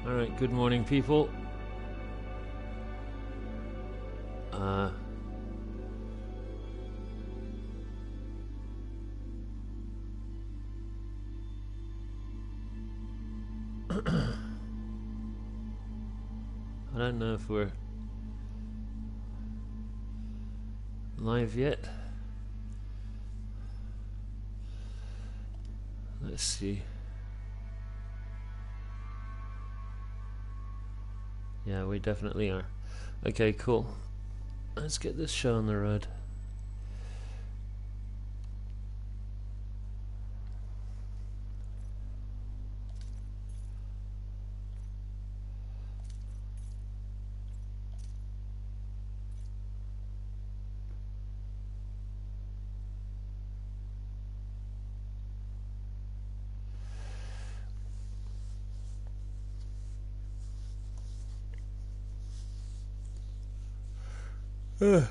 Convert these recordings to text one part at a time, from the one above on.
Alright, good morning, people. I don't know if we're live yet. Let's see. Yeah, we definitely are. Okay, cool. Let's get this show on the road. Ugh.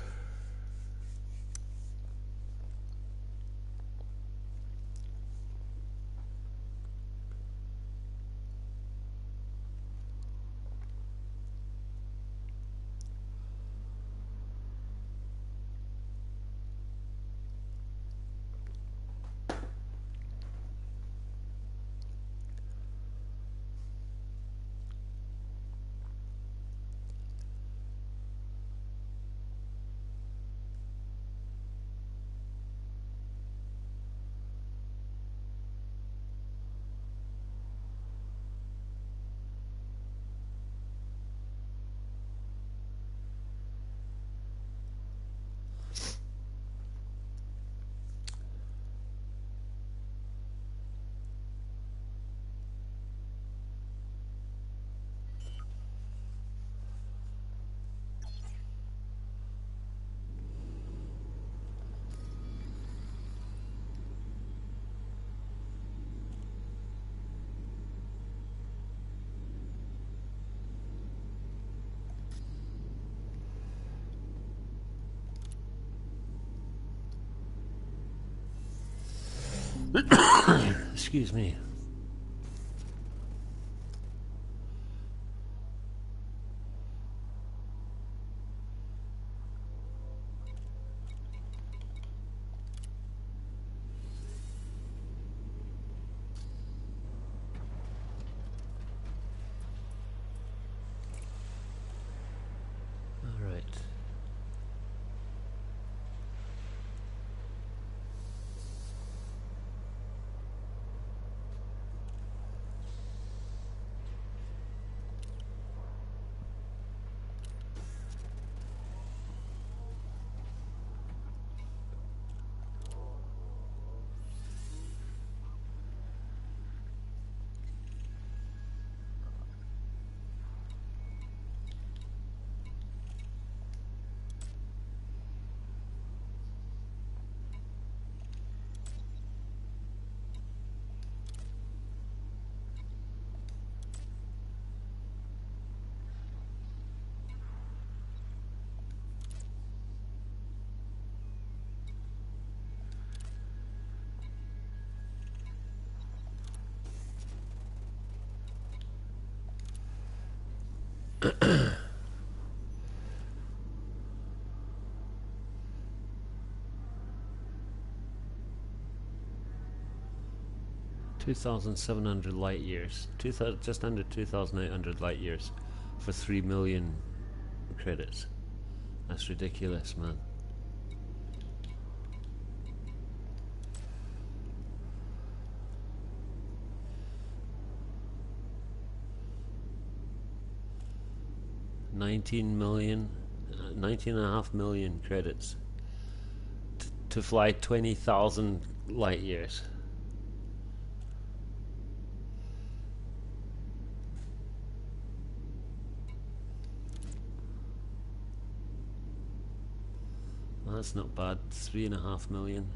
'Excuse me. All right. $2,700 light years. Just under 2,800 light years for 3 million credits. That's ridiculous, man. $19.5 million credits to fly 20,000 light years. Well, that's not bad. 3.5 million.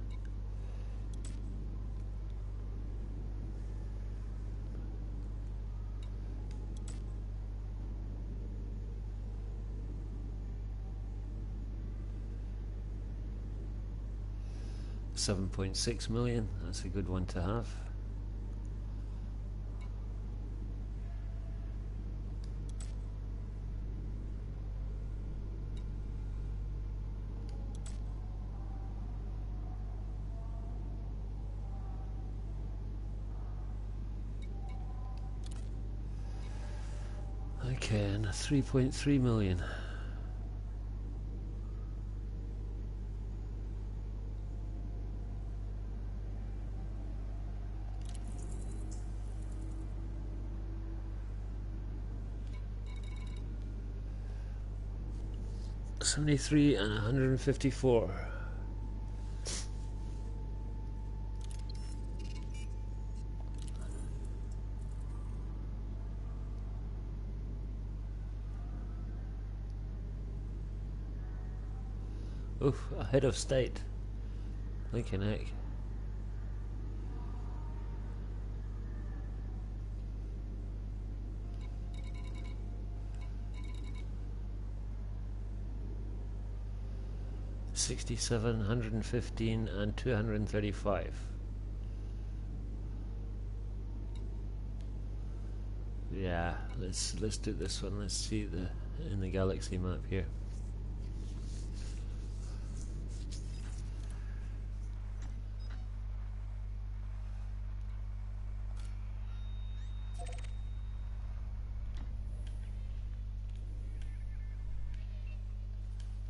$7.6 million. That's a good one to have. Okay, and a 3.3 million. $73 and $154. Oof, ahead of state. Lincoln Heck. $67, $115 and $235. Yeah, let's do this one. Let's see the in the galaxy map here.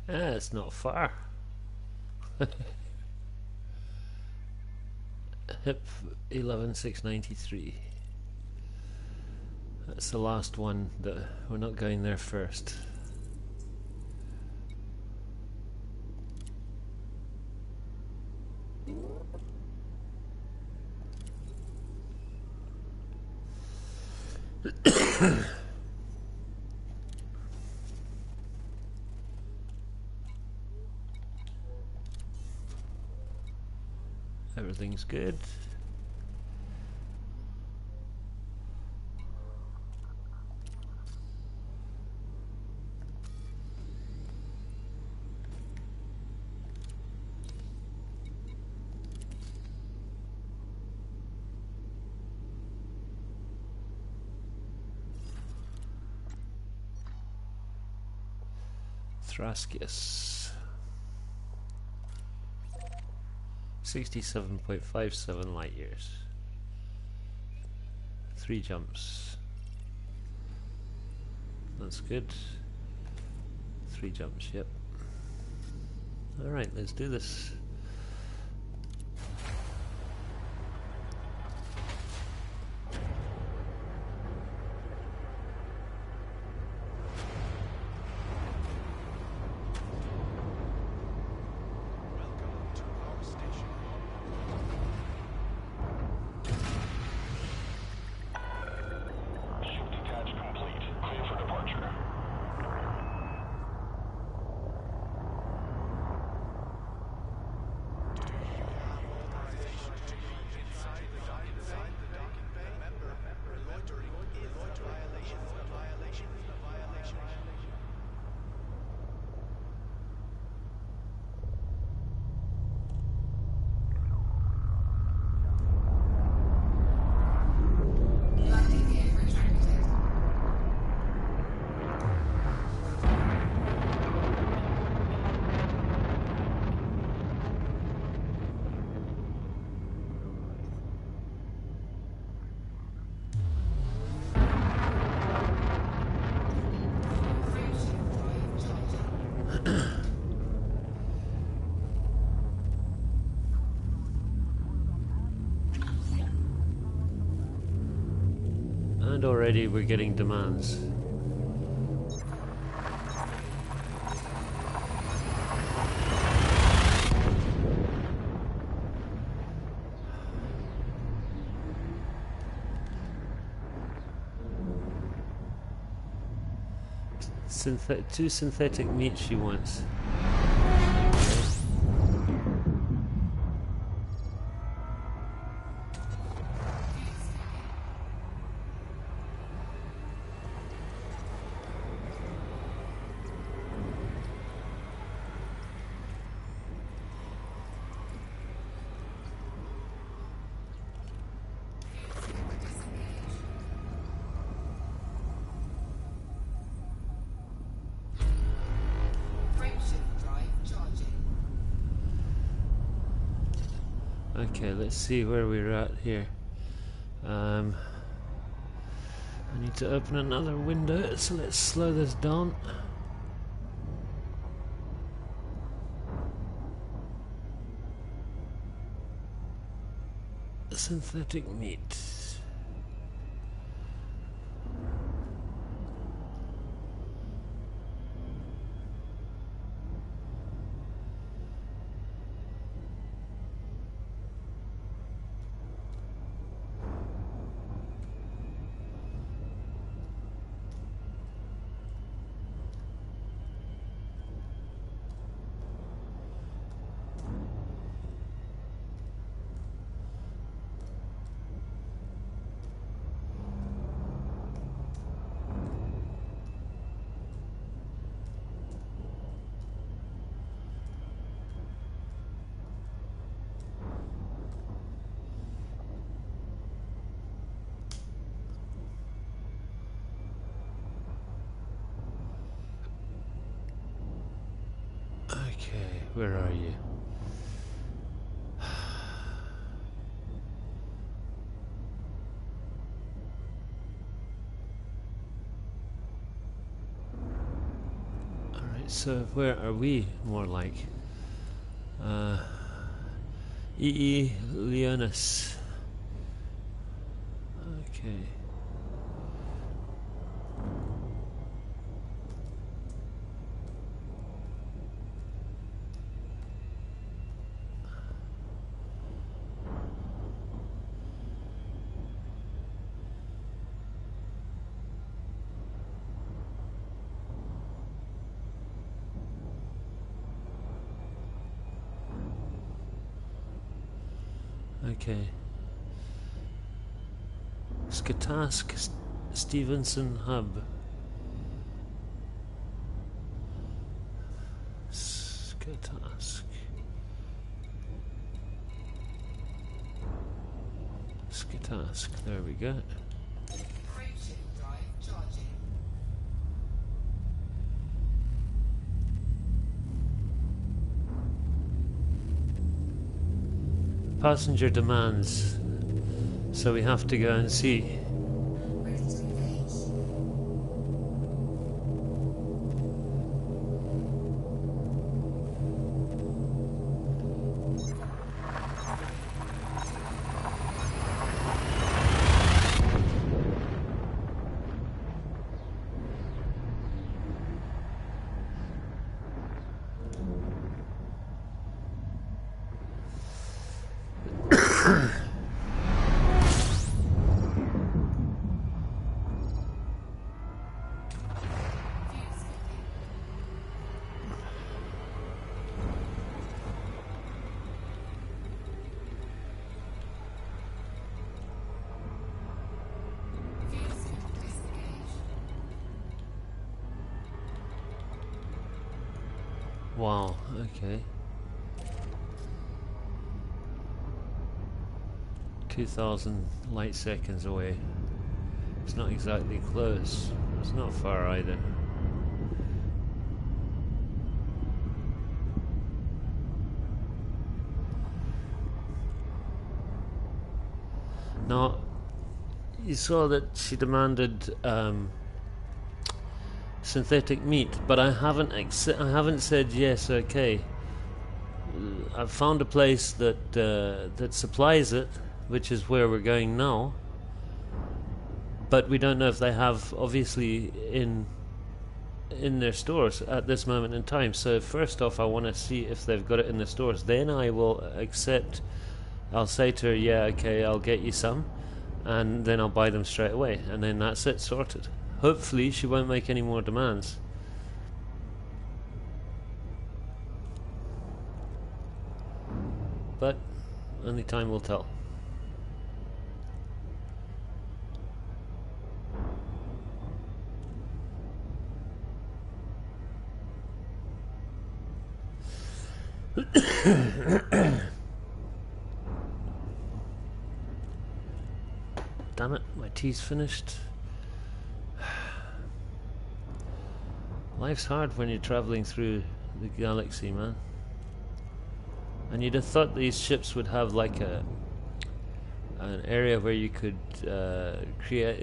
Ah, it's not far. HIP 11693. That's the last one that we're not going there first. Everything's good. Thraskius 67.57 light years. 3 jumps. That's good. 3 jumps, yep. Alright, let's do this. And already we're getting demands. Two synthetic meat she wants. Okay, let's see where we're at here. I need to open another window, so let's slow this down. Synthetic meat. Okay, where are you? Alright, so where are we more like? Leonis. Okay. Okay. Skatask Stevenson Hub. Skatask. Skatask. There we go. Passenger demands, so we have to go and see. Wow, okay. 2,000 light seconds away. It's not exactly close. It's not far either. Now, you saw that she demanded synthetic meat, but I haven't said yes. Okay, I've found a place that that supplies it, which is where we're going now. But we don't know if they have, obviously, in their stores at this moment in time. So first off, I want to see if they've got it in the stores. Then I will accept. I'll say to her, yeah, okay, I'll get you some, and then I'll buy them straight away, and then that's it, sorted. Hopefully she won't make any more demands. But only time will tell. Damn it, my tea's finished. Life's hard when you're traveling through the galaxy, man. And you'd have thought these ships would have like an area where you could create,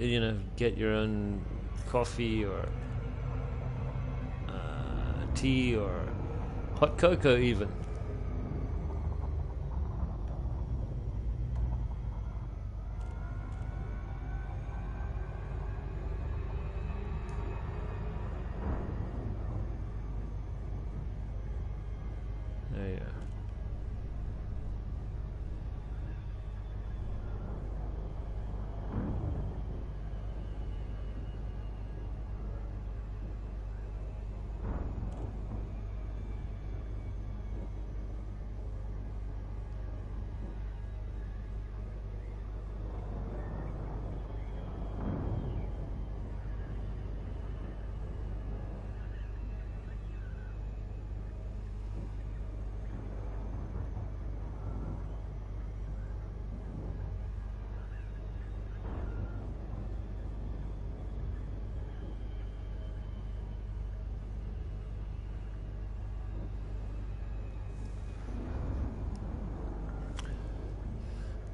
get your own coffee or tea or hot cocoa even. There you are.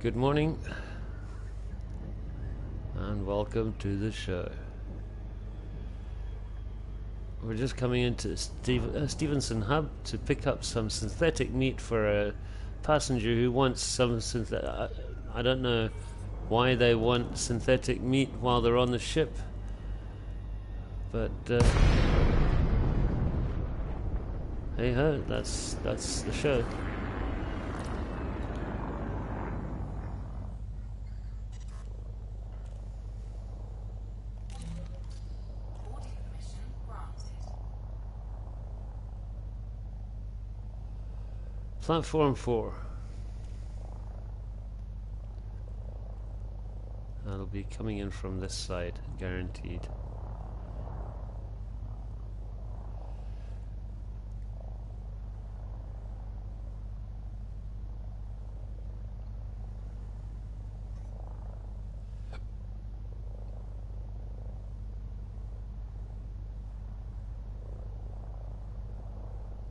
Good morning and welcome to the show. We're just coming into Stevenson Hub to pick up some synthetic meat for a passenger who wants some synthetic. I don't know why they want synthetic meat while they're on the ship, but hey ho, that's the show. Platform 4. That'll be coming in from this side, guaranteed.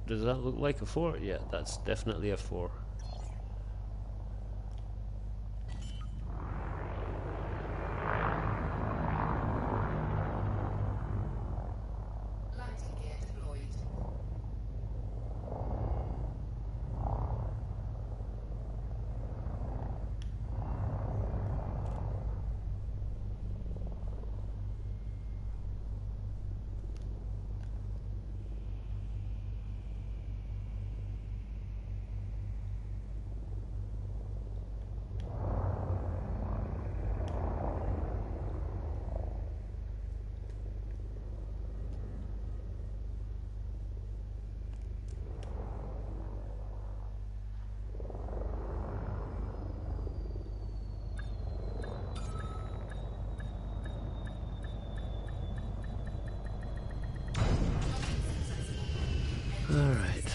Does that look like a 4? Yeah, that's definitely a 4. Alright.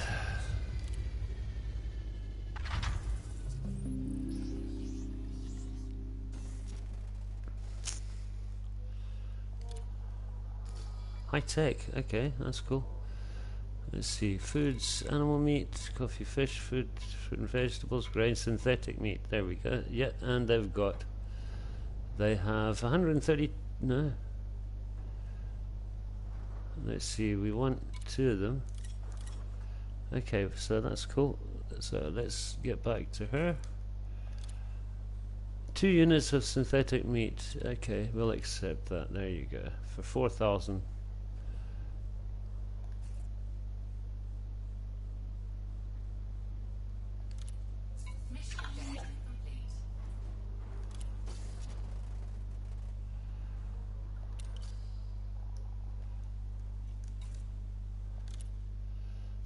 High tech, okay, that's cool. Let's see, foods, animal meat, coffee, fish, fruit and vegetables, grain, synthetic meat. There we go. Yeah, and they have 130, no. Let's see, we want 2 of them. Okay, so that's cool. So let's get back to her. 2 units of synthetic meat. Okay, we'll accept that. There you go. For 4,000.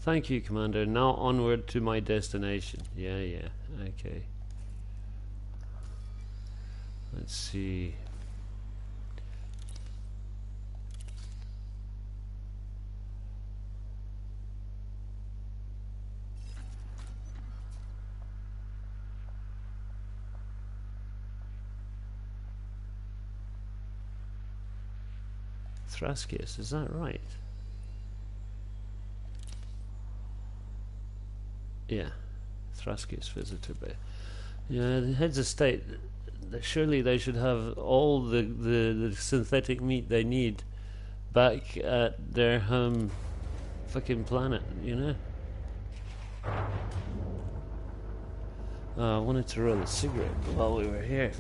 Thank you, Commander. Now onward to my destination. Yeah, okay. Let's see. Thraskius, is that right? Yeah, Thraskius visitor bay. Yeah, the heads of state surely they should have all the synthetic meat they need back at their home fucking planet, you know? I wanted to roll a cigarette while we were here.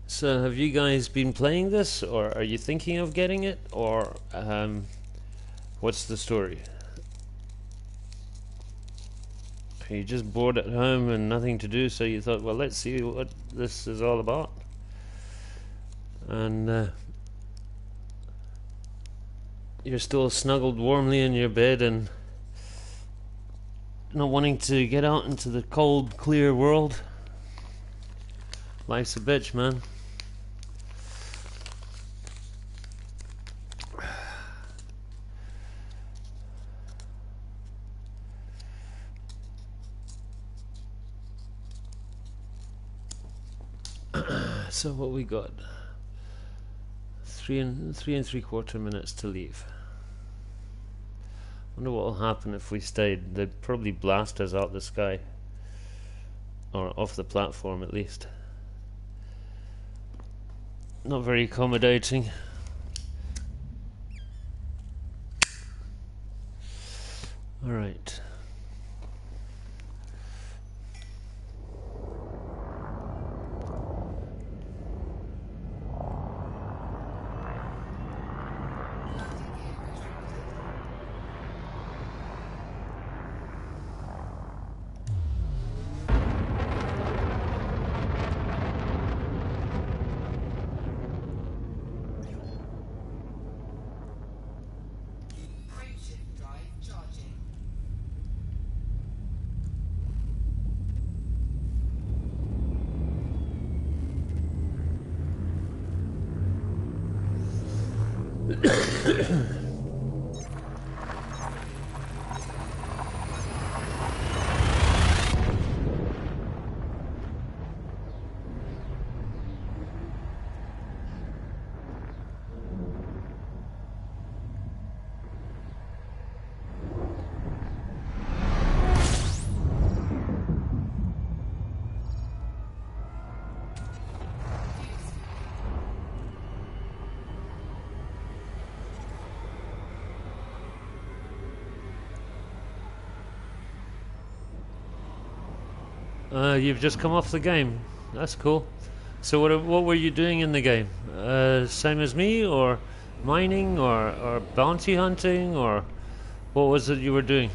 So have you guys been playing this, or are you thinking of getting it, or what's the story? Are you just bored at home and nothing to do, so you thought, well, let's see what this is all about? And you're still snuggled warmly in your bed and not wanting to get out into the cold, clear world? Life's a bitch, man. So what we got? 3 and 3/4 minutes to leave. Wonder what will happen if we stayed. They'd probably blast us out the sky, or off the platform at least. Not very accommodating. All right. You've just come off the game. That's cool. So what were you doing in the game? Same as me, or mining, or bounty hunting, or what was it you were doing?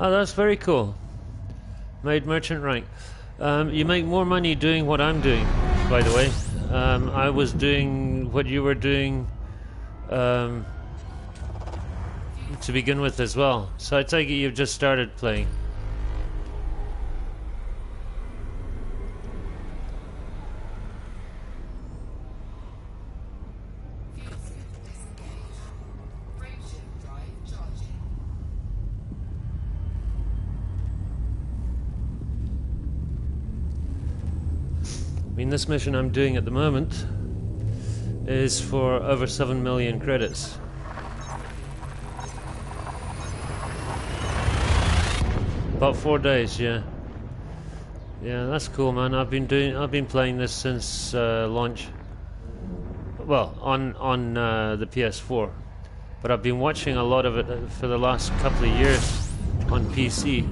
Oh, that's very cool. Made merchant rank. You make more money doing what I'm doing, by the way. I was doing what you were doing to begin with as well. So I take it you've just started playing. I mean, this mission I'm doing at the moment is for over 7 million credits. About 4 days, yeah. Yeah, that's cool, man. I've been playing this since launch. Well, on the PS4, but I've been watching a lot of it for the last couple of years on PC.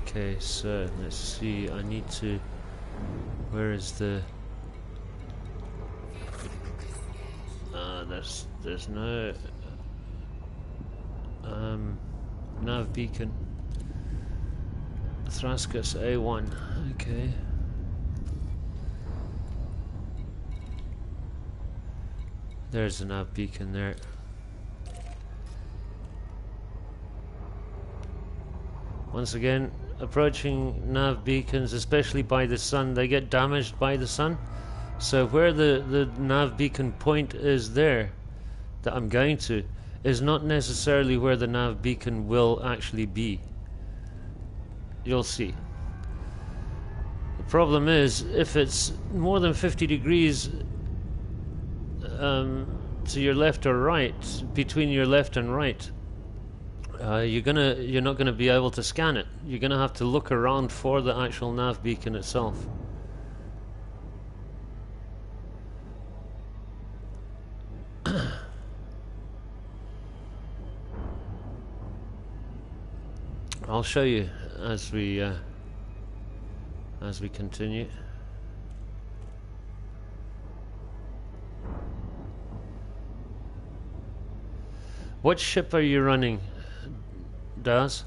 Okay, so let's see. I need to. Where is the? There's no nav beacon. Thraskus A1. Okay. There's the nav beacon there. Once again, approaching nav beacons, especially by the sun, they get damaged by the sun. So where the nav beacon point is there, that I'm going to, is not necessarily where the nav beacon will actually be. You'll see. The problem is, if it's more than 50 degrees to your left or right, between your left and right, you're not gonna be able to scan it. You're gonna have to look around for the actual nav beacon itself. I'll show you as we continue. What ship are you running, Daz?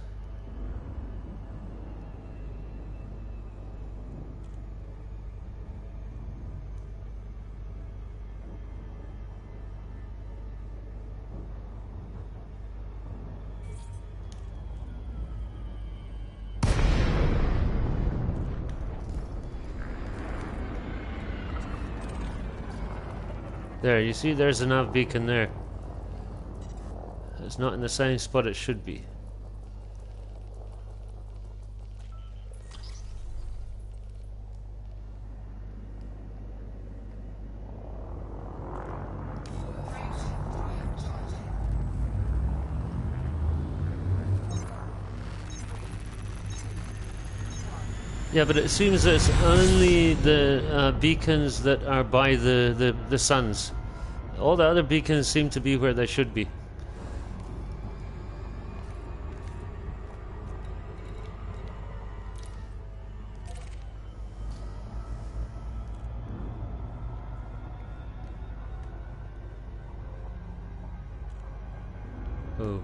There, you see there's a nav beacon there. It's not in the same spot it should be. Yeah, but it seems it's only the beacons that are by the suns. All the other beacons seem to be where they should be. Oh.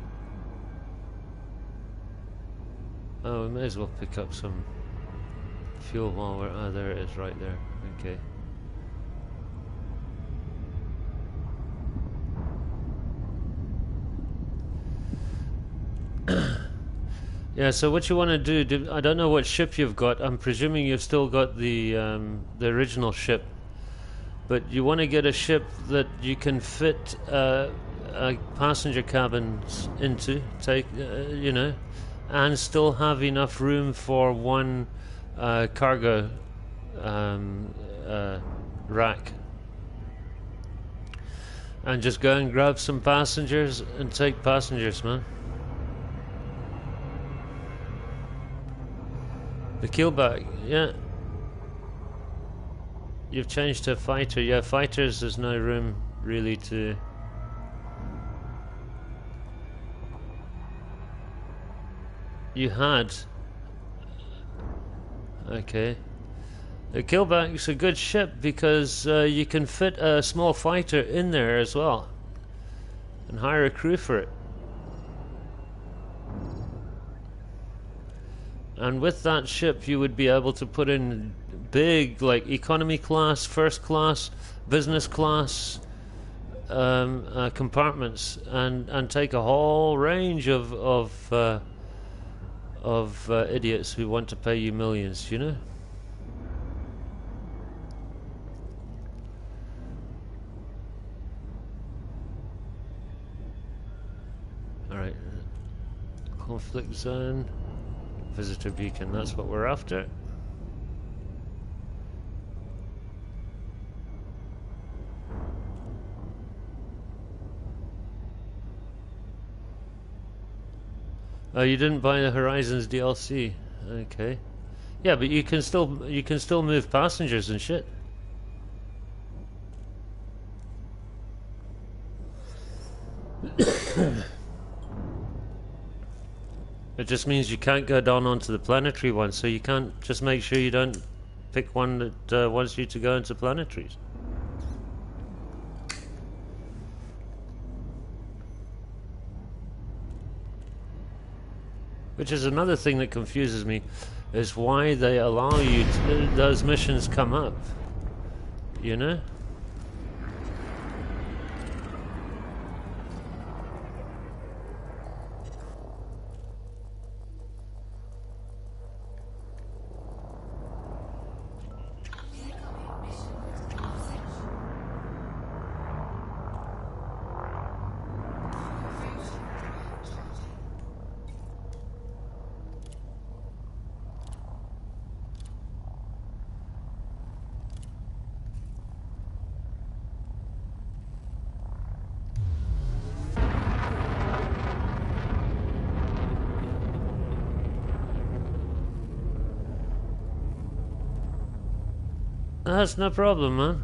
Oh, we may as well pick up some fuel while we're... Oh, there it is, right there. Okay. Yeah, so what you want to do, I don't know what ship you've got. I'm presuming you've still got the original ship. But you want to get a ship that you can fit passenger cabins into, you know, and still have enough room for one cargo rack. And just go and grab some passengers and take passengers, man. The keelback, yeah. You've changed to a fighter. Yeah, fighters, there's no room really to... You had... Okay. The keelback's a good ship because you can fit a small fighter in there as well. And hire a crew for it. And with that ship, you would be able to put in big, like economy class, first class, business class compartments, and take a whole range of idiots who want to pay you millions. You know. All right. Conflict zone. Visitor beacon, that's what we're after. Oh, you didn't buy the Horizons DLC. Okay. Yeah, but you can still move passengers and shit. It just means you can't go down onto the planetary one, so you can't. Just make sure you don't pick one that wants you to go into planetaries. Which is another thing that confuses me, is why they allow you to, those missions come up, you know? That's no problem, man.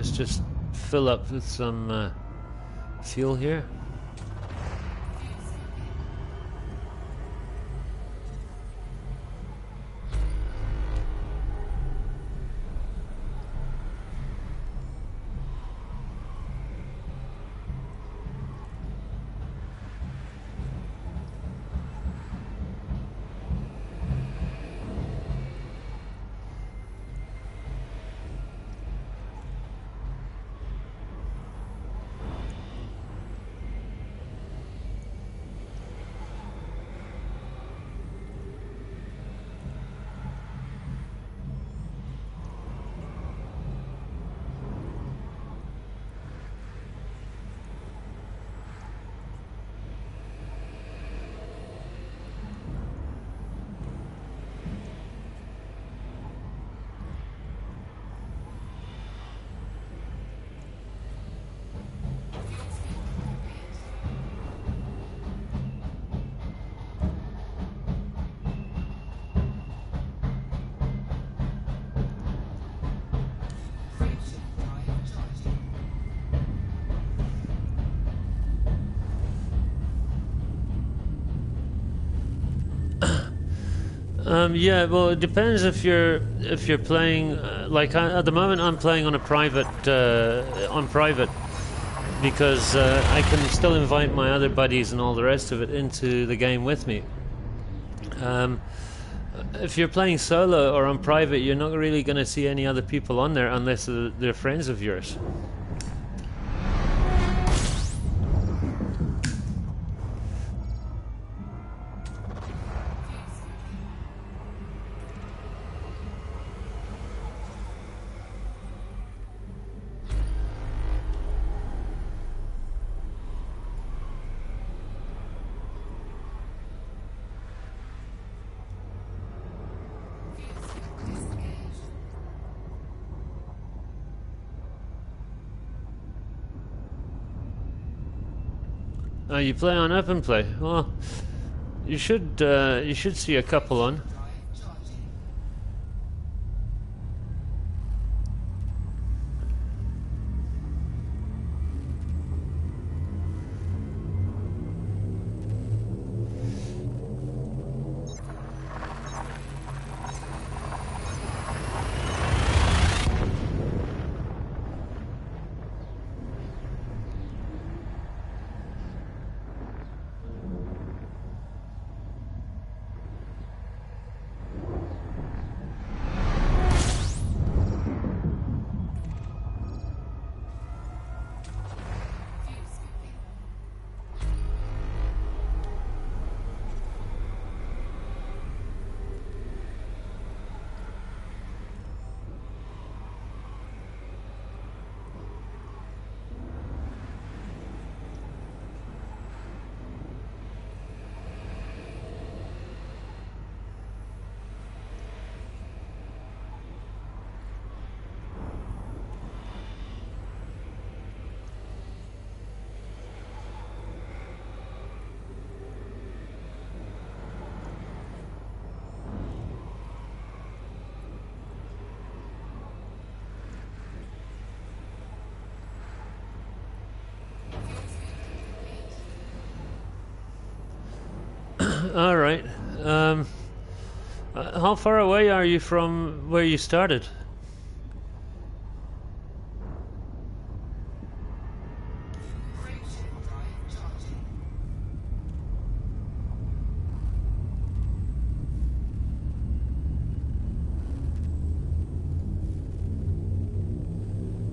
Let's just fill up with some fuel here. Yeah, well, it depends if you're playing. Like at the moment, I'm playing on a private because I can still invite my other buddies and all the rest of it into the game with me. If you're playing solo or on private, you're not really going to see any other people on there unless they're friends of yours. Oh, you play on Open Play? Well, you should see a couple on. All right. How far away are you from where you started?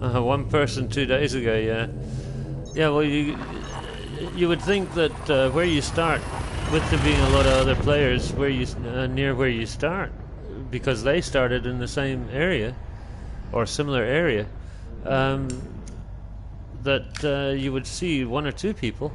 One person 2 days ago. Yeah. Yeah. Well, you would think that where you start, with there being a lot of other players where you near where you start, because they started in the same area or similar area, that you would see one or two people.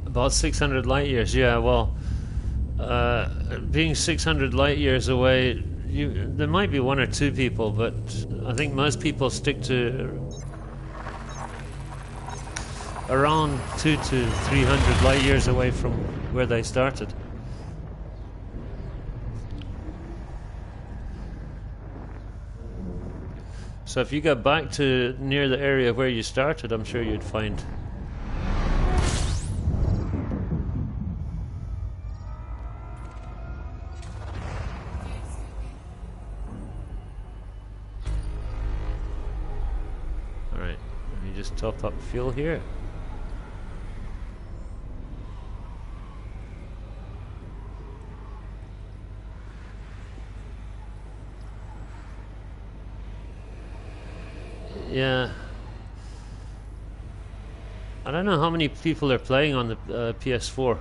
About 600 light years, yeah. Well, being 600 light years away, there might be one or two people, but I think most people stick to around 200 to 300 light years away from where they started. So if you got back to near the area where you started, I'm sure you'd find. Alright, let me just top up fuel here. Yeah. I don't know how many people are playing on the PS4.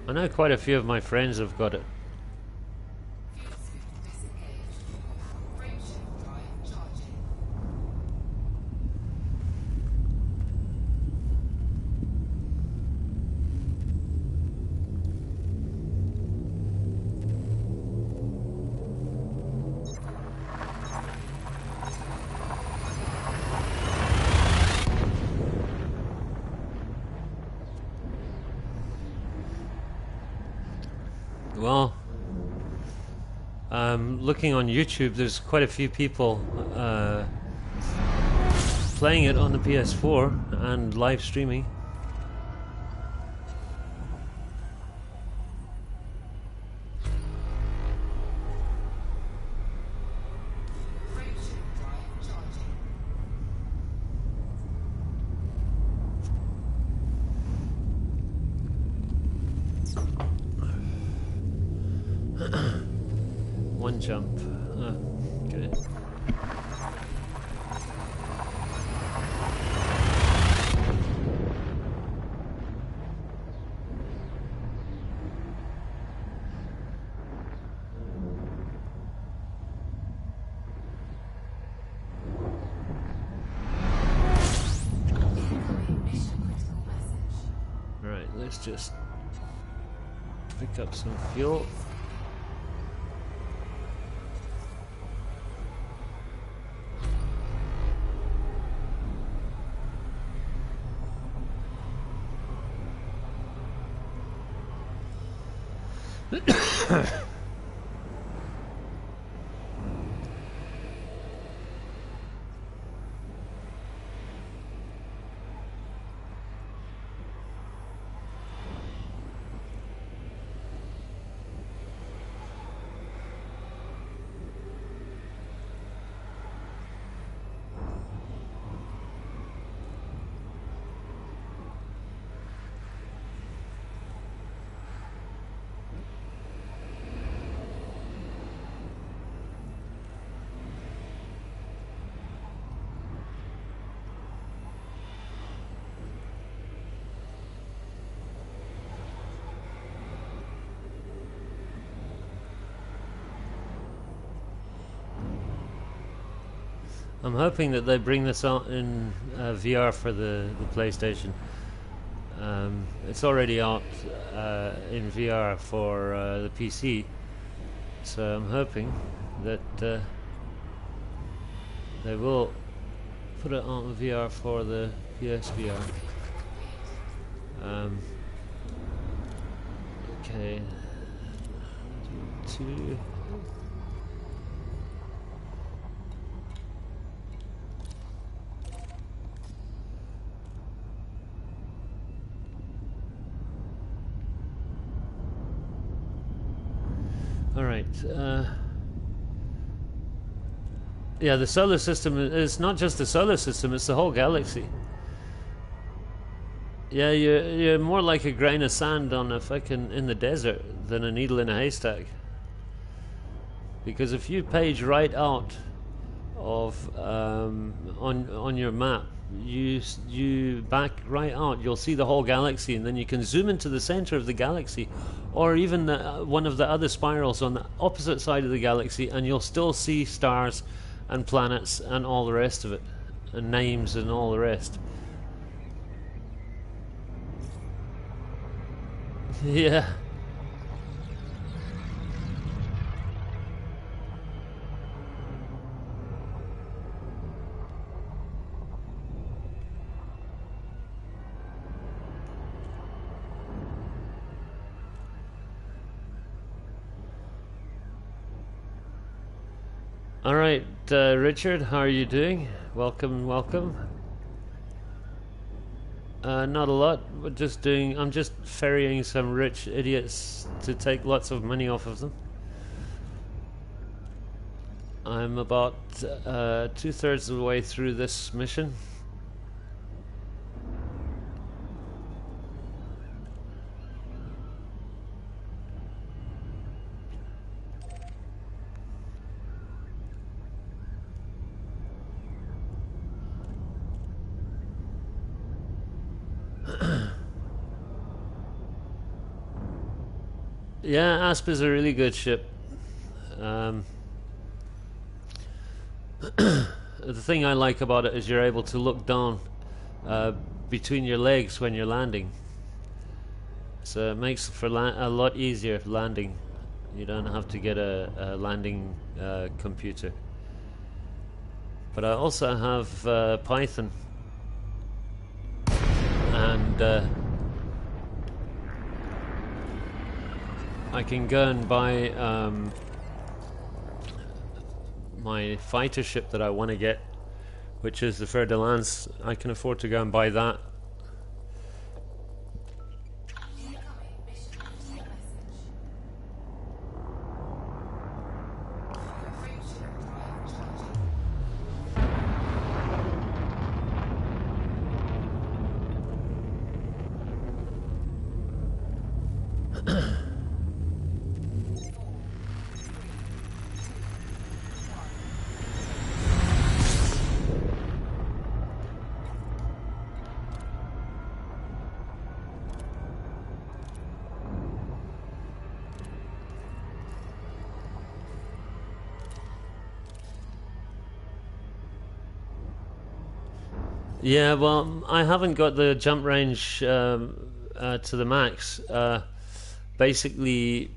I know quite a few of my friends have got it. Well, looking on YouTube, there's quite a few people playing it on the PS4 and live streaming. One jump. Okay. just pick up some fuel. I'm hoping that they bring this out in VR for the PlayStation. It's already out in VR for the PC, so I'm hoping that they will put it on VR for the PSVR. Okay. 2. Alright, yeah, the solar system is not just the solar system, it's the whole galaxy. Yeah, you're more like a grain of sand on a fucking in the desert than a needle in a haystack. Because if you page right out of on your map, you back right out, you'll see the whole galaxy, and then you can zoom into the center of the galaxy, or even one of the other spirals on the opposite side of the galaxy, and you'll still see stars and planets and all the rest of it, and names and all the rest. Yeah. All right, Richard, how are you doing? Welcome, welcome. Not a lot. I'm just ferrying some rich idiots to take lots of money off of them. I'm about 2/3 of the way through this mission. Yeah, Asp is a really good ship. The thing I like about it is you're able to look down between your legs when you're landing. So it makes for a lot easier landing. You don't have to get a landing computer. But I also have Python. And I can go and buy my fighter ship that I want to get, which is the Fer de Lance. I can afford to go and buy that. Yeah, well, I haven't got the jump range to the max. Basically,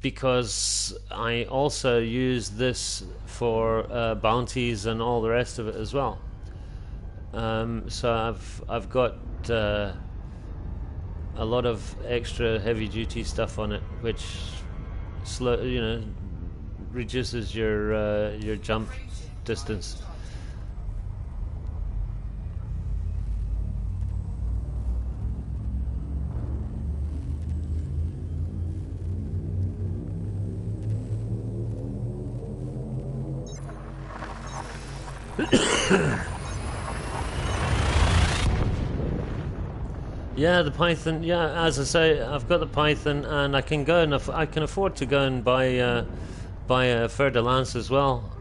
because I also use this for bounties and all the rest of it as well. So I've got a lot of extra heavy duty stuff on it, which reduces your jump distance. Yeah, the Python. Yeah, as I say, I've got the Python, and I can go and I can afford to go and buy a fer de lance as well.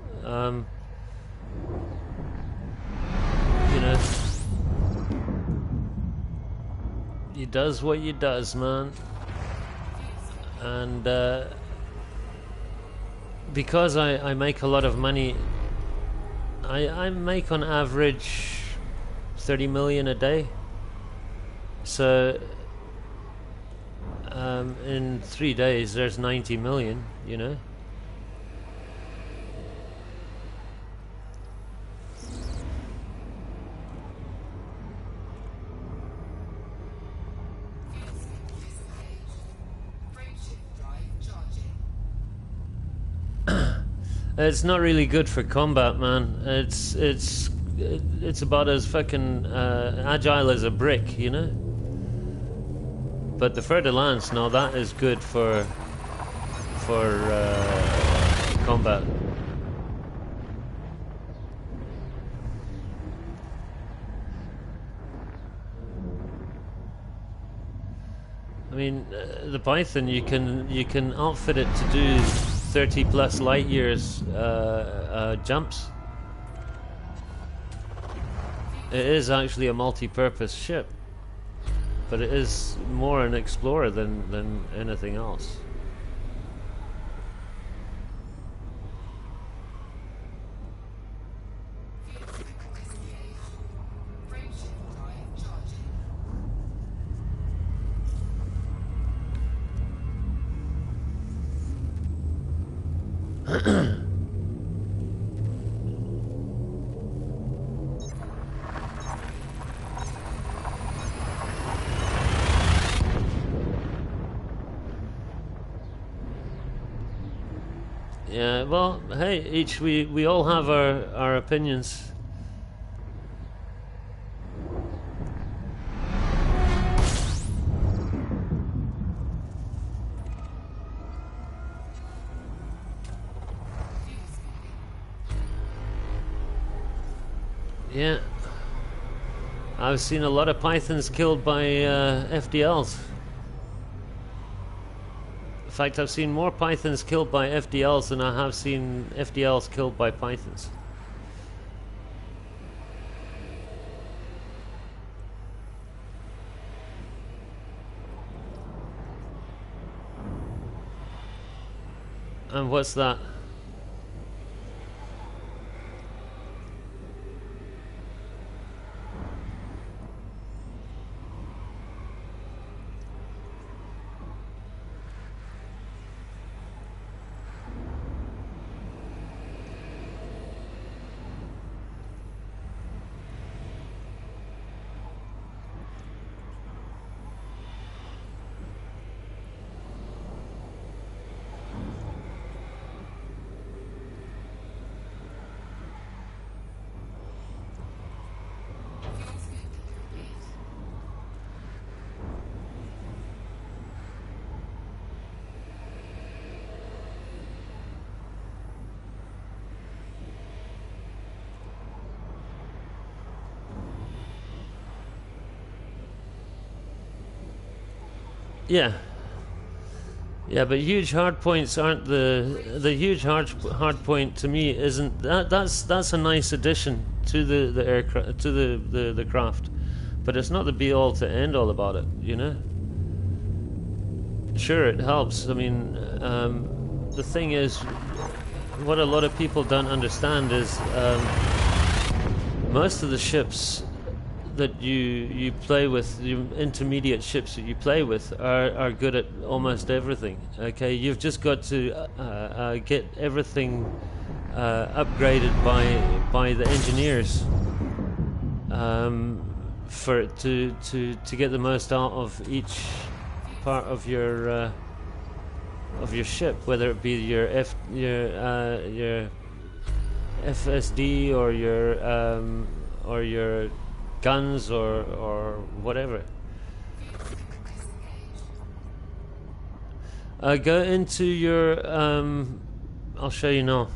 He does what he does, man, and because I make a lot of money, I make on average 30 million a day. So in 3 days there's 90 million, you know. It's not really good for combat, man. It's about as fucking agile as a brick, you know. But the fer de lance, no, that is good for combat. I mean, the Python, you can outfit it to do 30 plus light years jumps. It is actually a multi-purpose ship, but it is more an explorer than anything else. Yeah, well, hey, we all have our opinions. Yeah, I've seen a lot of pythons killed by FDLs. In fact, I've seen more pythons killed by FDLs than I have seen FDLs killed by pythons. And what's that? Yeah. Yeah, but huge hard points aren't the huge hard point to me isn't that's a nice addition to the aircraft to the craft, but it's not the be all to end all about it, you know. Sure, it helps. I mean, the thing is, what a lot of people don't understand is most of the ships that you play with, the intermediate ships that you play with, are good at almost everything. Okay, you've just got to get everything upgraded by the engineers for it to get the most out of each part of your ship, whether it be your FSD or your guns or whatever. Go into your I'll show you now.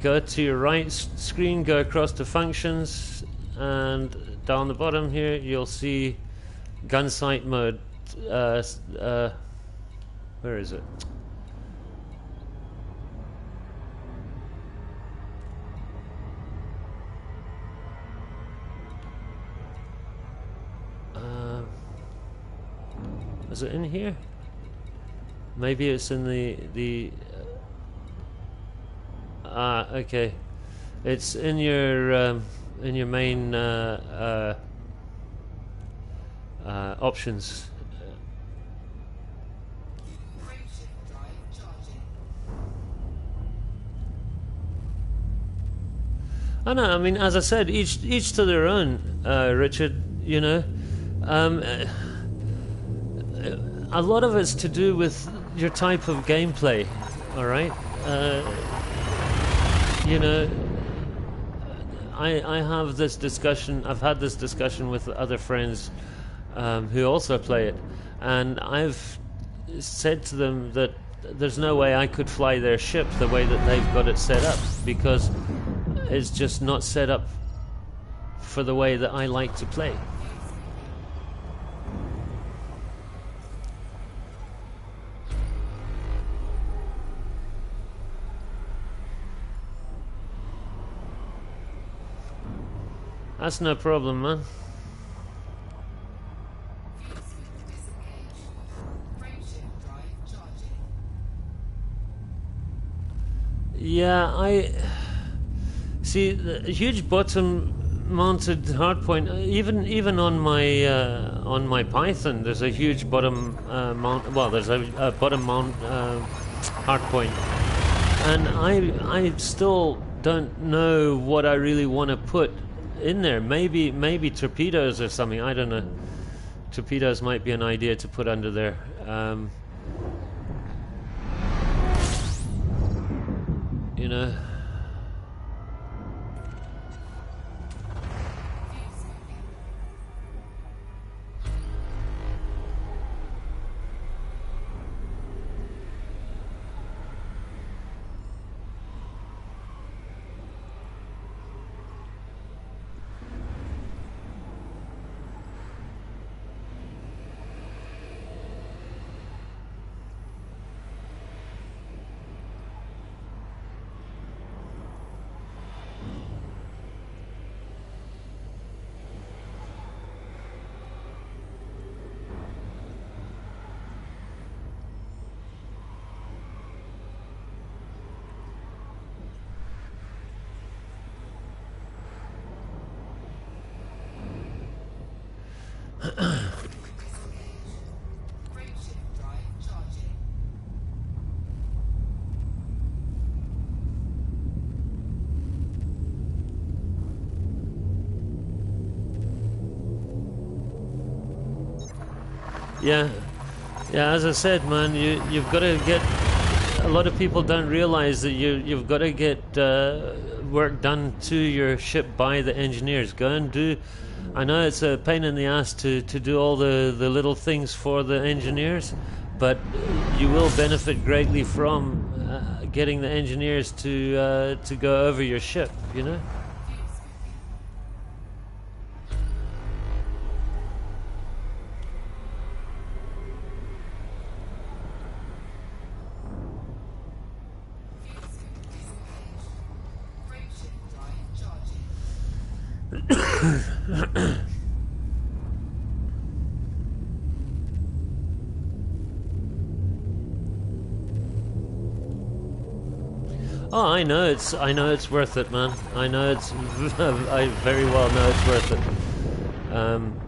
Go to your right screen, go across to functions, and down the bottom here you'll see gun sight mode. Where is it? Is it in here? Maybe it's in the okay. It's in your main options. I know. I mean, as I said, each to their own, Richard. You know, a lot of it's to do with your type of gameplay. All right. You know, I have this discussion. I've had this discussion with other friends who also play it, and I've said to them that there's no way I could fly their ship the way that they've got it set up, because it's just not set up for the way that I like to play. That's no problem, man. Yeah, I see the huge bottom-mounted hardpoint. Even on my Python, there's a huge bottom mount. Well, there's a bottom mount hardpoint, and I still don't know what I really want to put in there. Maybe torpedoes or something. I don't know. Torpedoes might be an idea to put under there. You know. Yeah, as I said, man, you've got to get. A lot of people don't realize that you've got to get work done to your ship by the engineers. Go and do. I know it's a pain in the ass to do all the little things for the engineers, but you will benefit greatly from getting the engineers to go over your ship. You know. Oh, I know it's worth it, man. I know it's I very well know it's worth it. Um,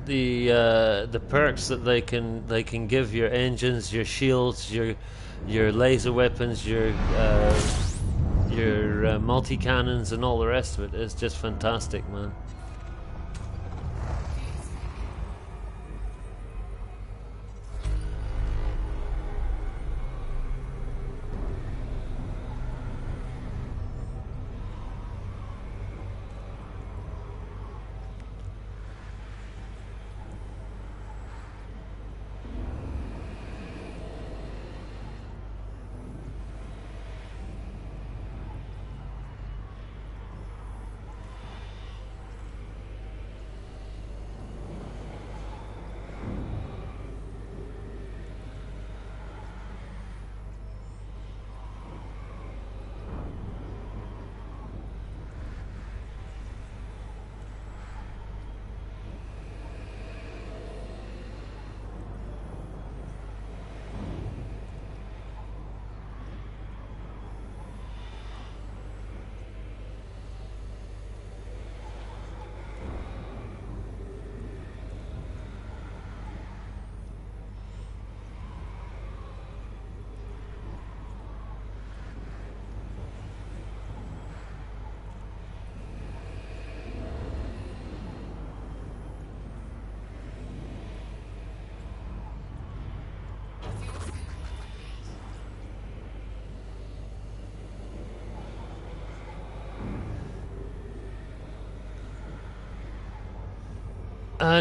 the perks that they can give your engines, your shields, your laser weapons, your multi cannons, and all the rest of it is just fantastic, man.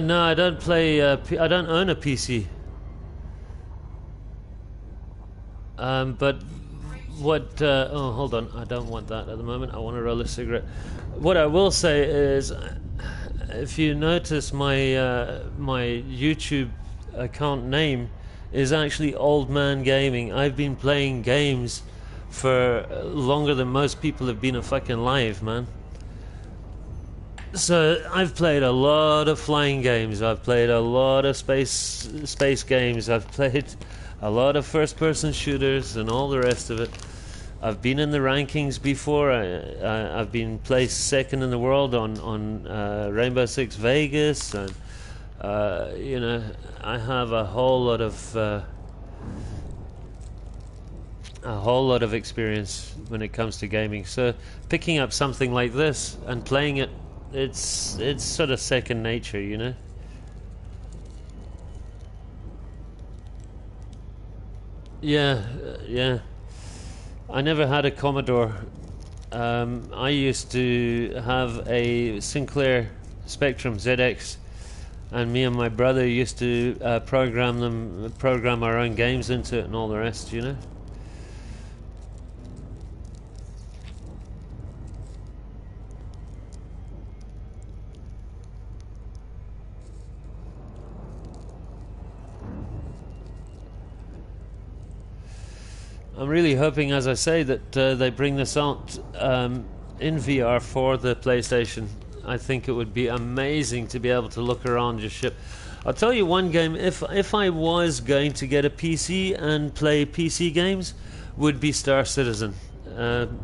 No, I don't play. I don't own a PC. But what? Oh, hold on. I don't want that at the moment. I want to roll a cigarette. What I will say is, if you notice, my YouTube account name is actually Old Man Gaming. I've been playing games for longer than most people have been alive, man. So I've played a lot of flying games. I've played a lot of space games. I've played a lot of first-person shooters and all the rest of it. I've been in the rankings before. I've been placed second in the world on Rainbow Six Vegas, and you know, I have a whole lot of experience when it comes to gaming. So picking up something like this and playing it, it's sort of second nature, you know. Yeah. I never had a Commodore. I used to have a Sinclair Spectrum ZX, and me and my brother used to program our own games into it and all the rest, you know. I'm really hoping, as I say, that they bring this out in VR for the PlayStation. I think it would be amazing to be able to look around your ship. I'll tell you one game, if I was going to get a PC and play PC games, would be Star Citizen.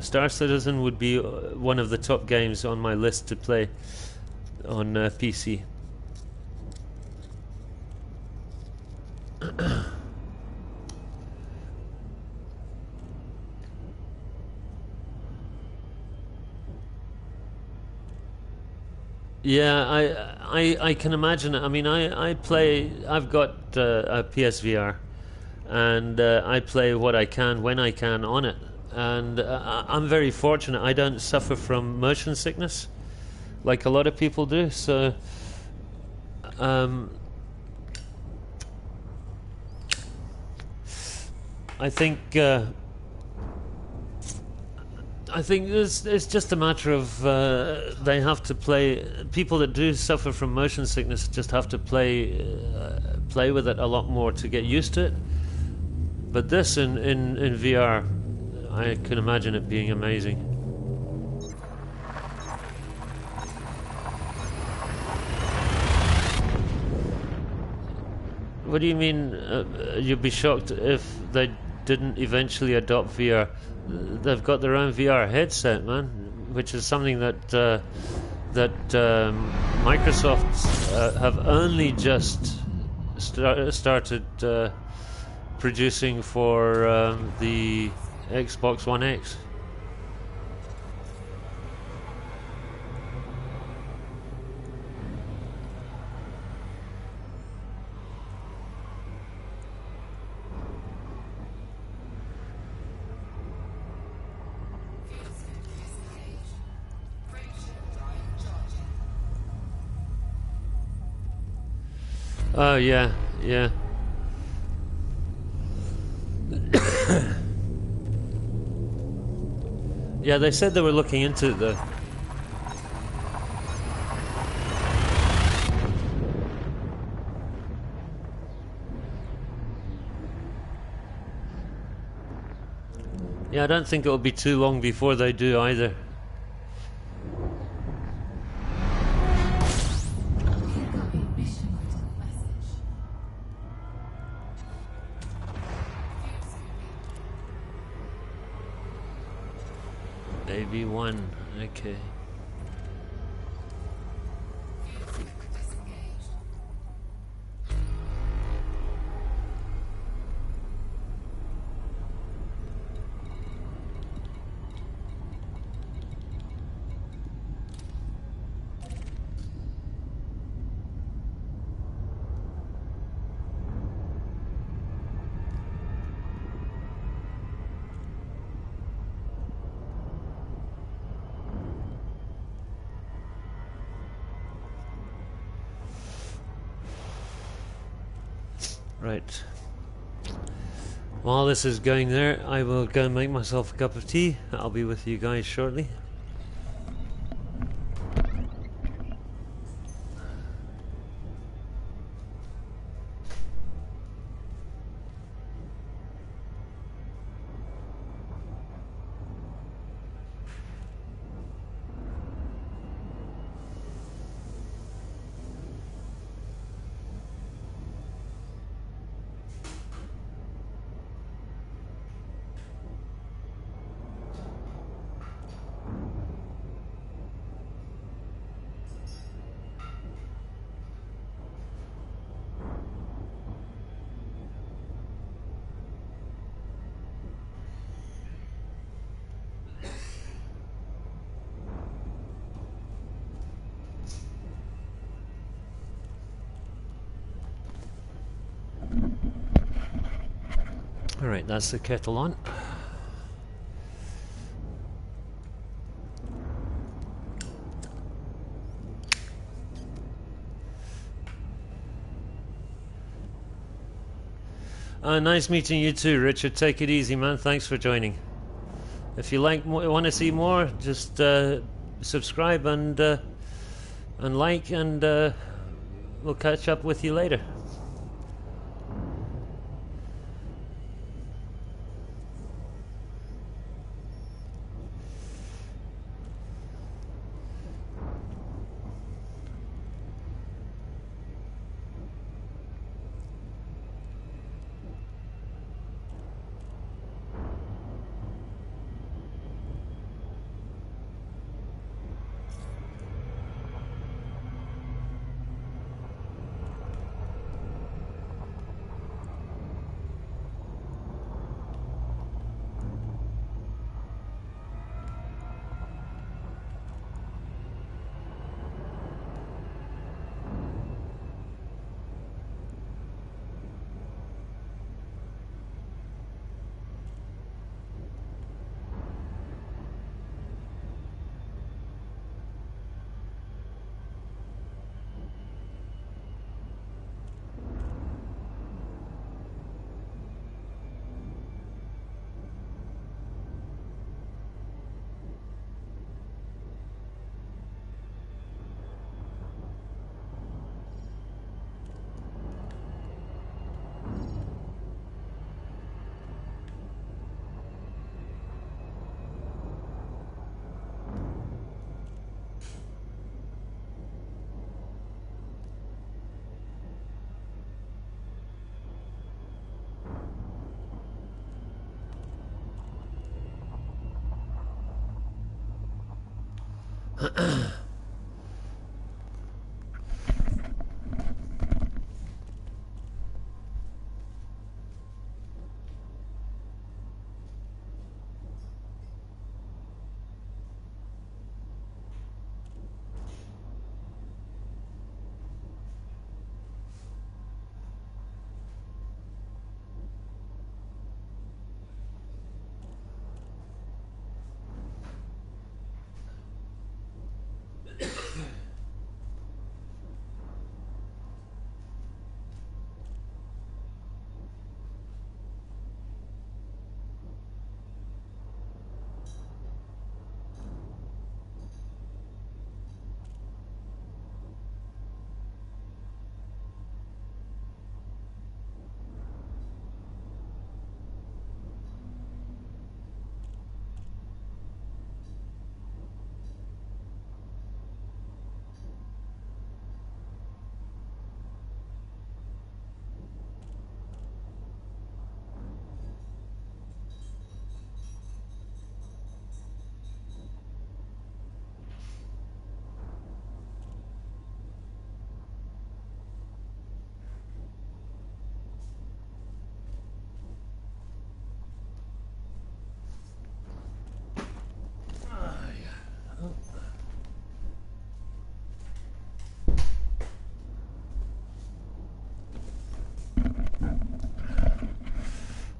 Star Citizen would be one of the top games on my list to play on PC. Yeah, I can imagine it. I mean, I've got a PSVR, and I play what I can when I can on it, and I'm very fortunate. I don't suffer from motion sickness like a lot of people do. So I think it's just a matter of they have to play. People that do suffer from motion sickness just have to play with it a lot more to get used to it. But this in VR, I can imagine it being amazing. What do you mean? You'd be shocked if they didn't eventually adopt VR. They've got their own VR headset, man. which is something that Microsoft have only just started producing for the Xbox One X. Oh yeah, yeah. Yeah, they said they were looking into it though. Yeah, I don't think it'll be too long before they do either. AB1, okay. Right. While this is going there, I will go and make myself a cup of tea. I'll be with you guys shortly. Alright, that's the kettle on. Nice meeting you too, Richard. Take it easy, man. Thanks for joining. If you want to see more, just subscribe and like, and we'll catch up with you later.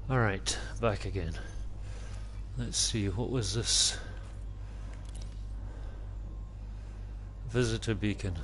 Alright, back again. Let's see, what was this? Visitor beacon.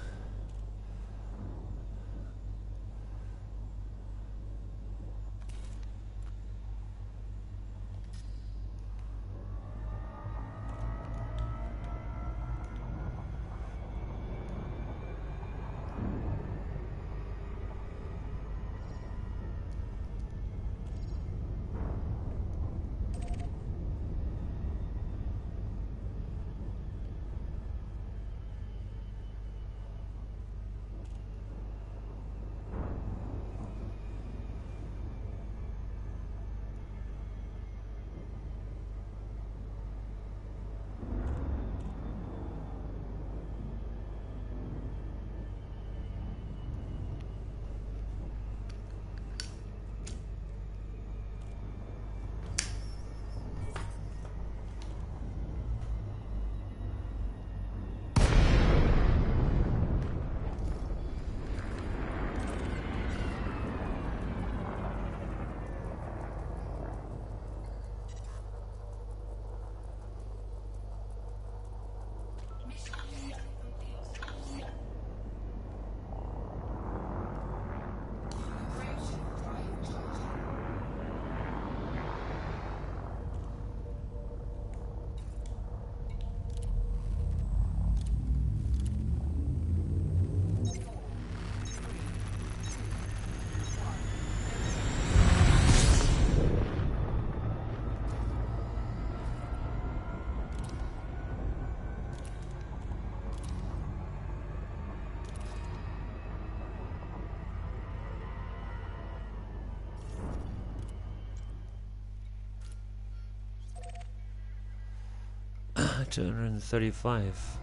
$235.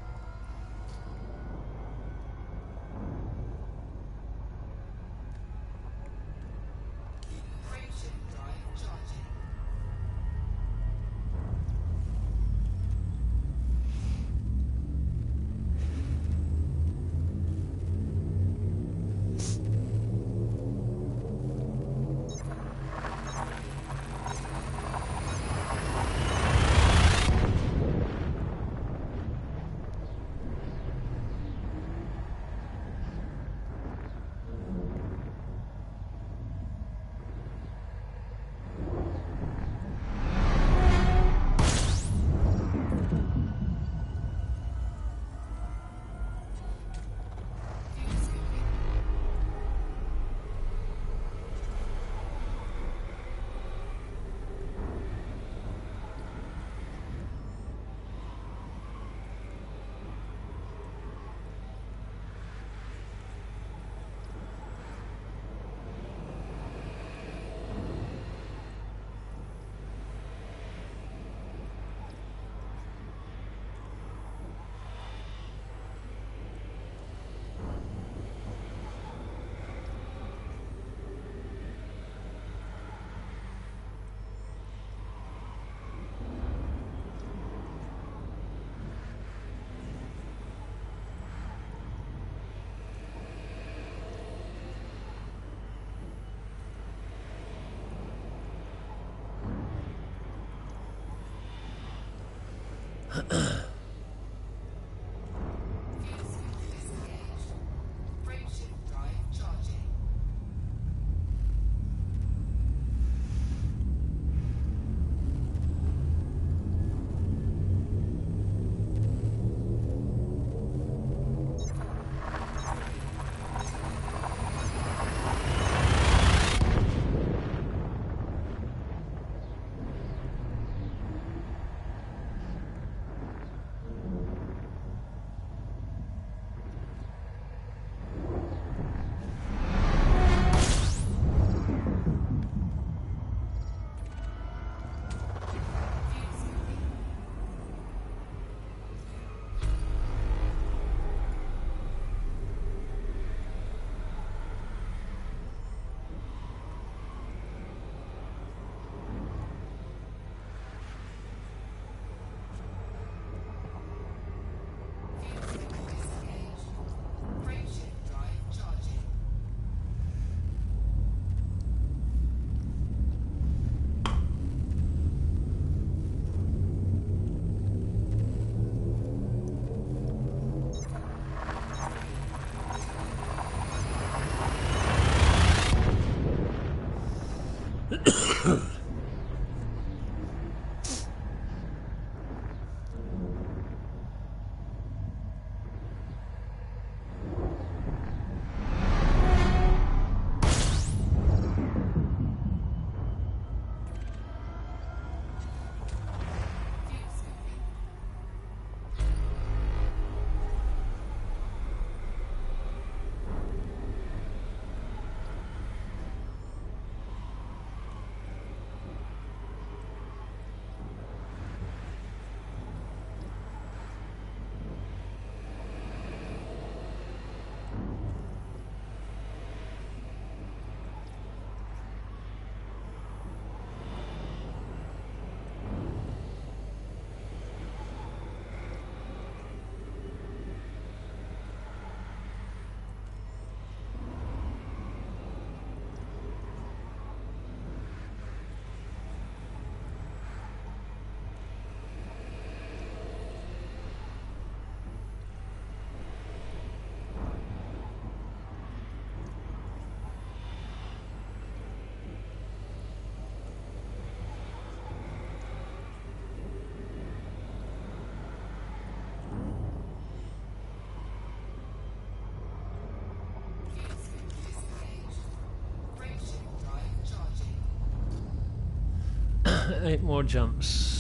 8 more jumps.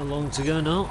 How long to go now?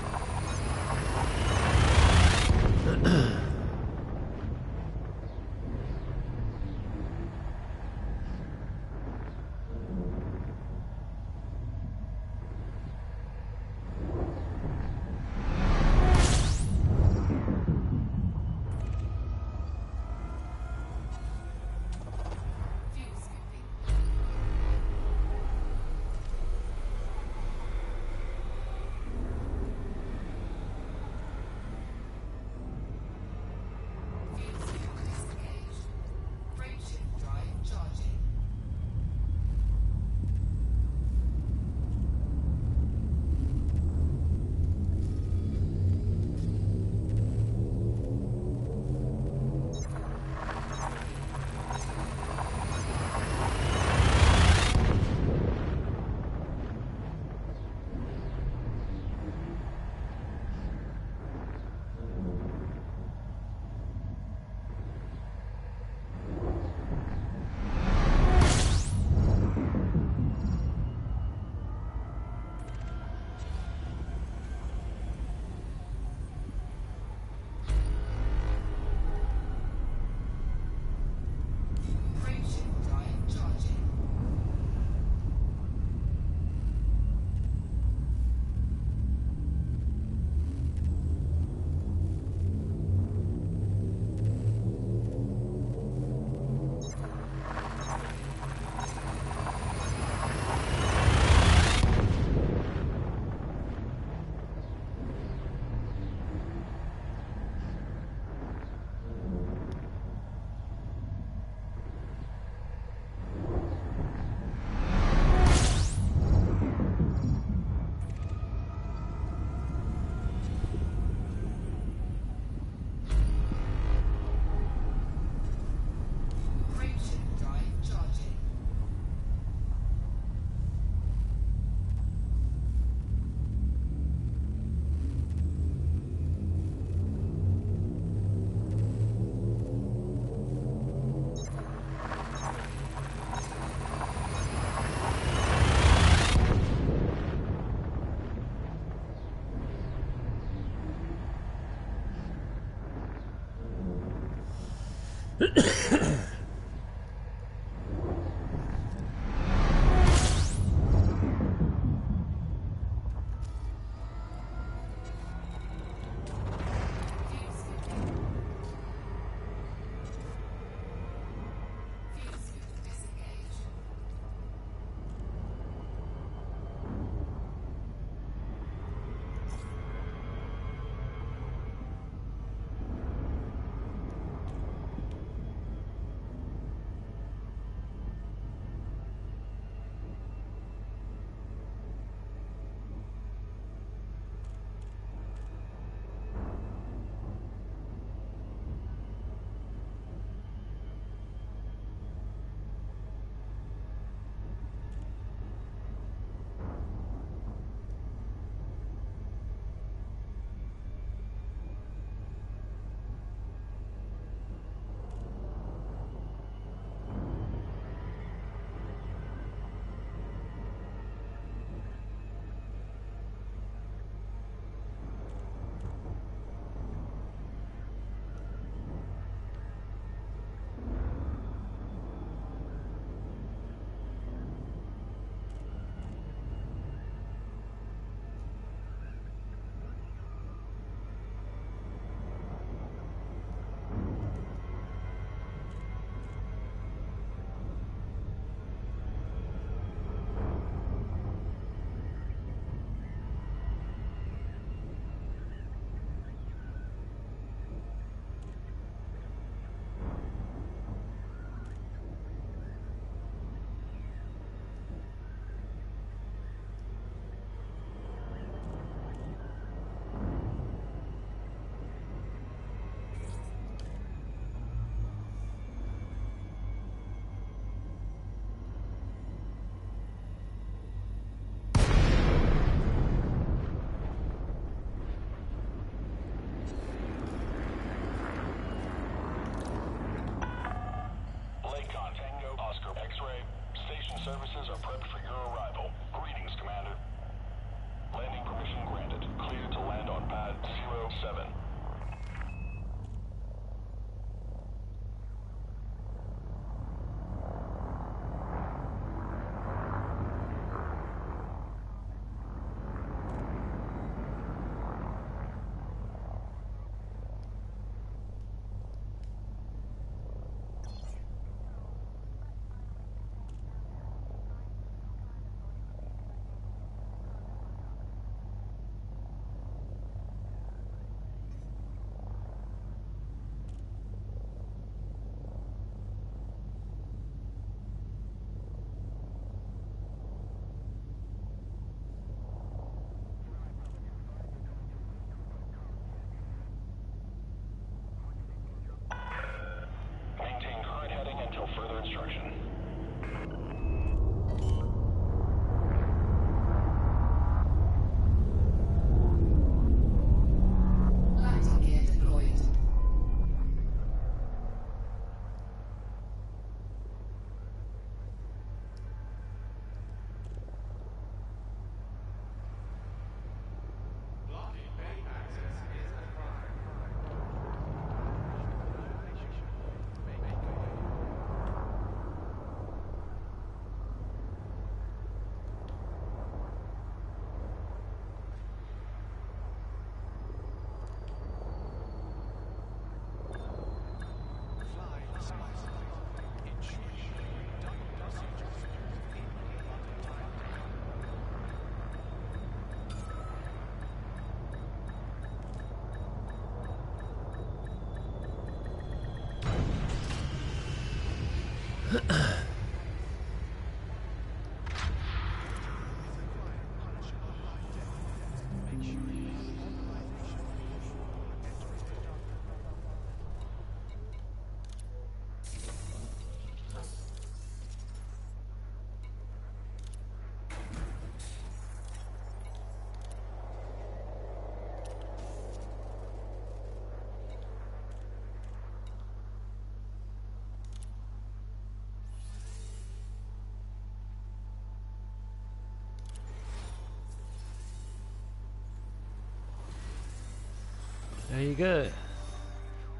There you go.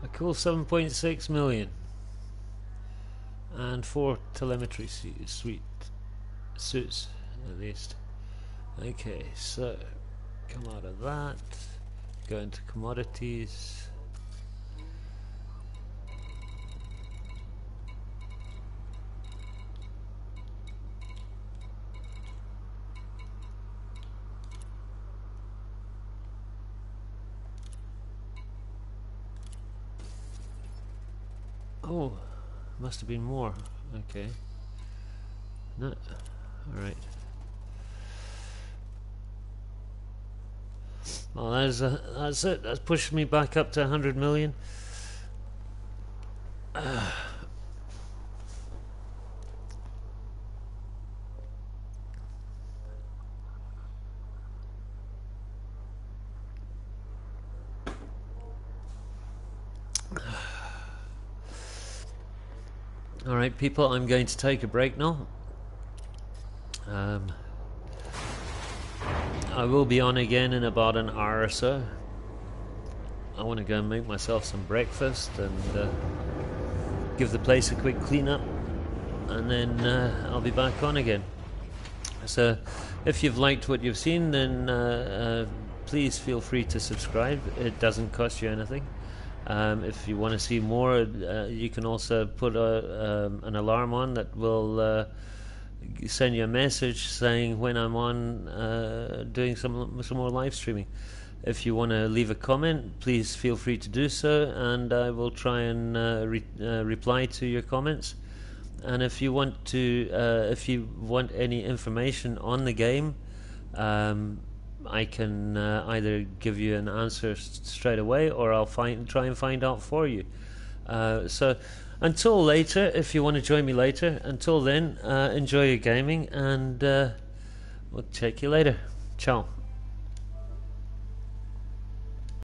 A cool 7.6 million. And 4 telemetry suits, at least. Okay, so come out of that, go into commodities. Oh, must have been more. Okay. No. Alright. Well, that's it. That's pushed me back up to 100 million. Alright people, I'm going to take a break now. I will be on again in about an hour or so. I want to go and make myself some breakfast and give the place a quick clean up, and then I'll be back on again. So if you've liked what you've seen, then please feel free to subscribe. It doesn't cost you anything. If you want to see more, you can also put an alarm on that will send you a message saying when I'm on doing some more live streaming. If you want to leave a comment, please feel free to do so, and I will try and reply to your comments. And if you want any information on the game, I can either give you an answer straight away, or I'll try and find out for you. So until later, if you want to join me later, until then, enjoy your gaming, and we'll check you later. Ciao.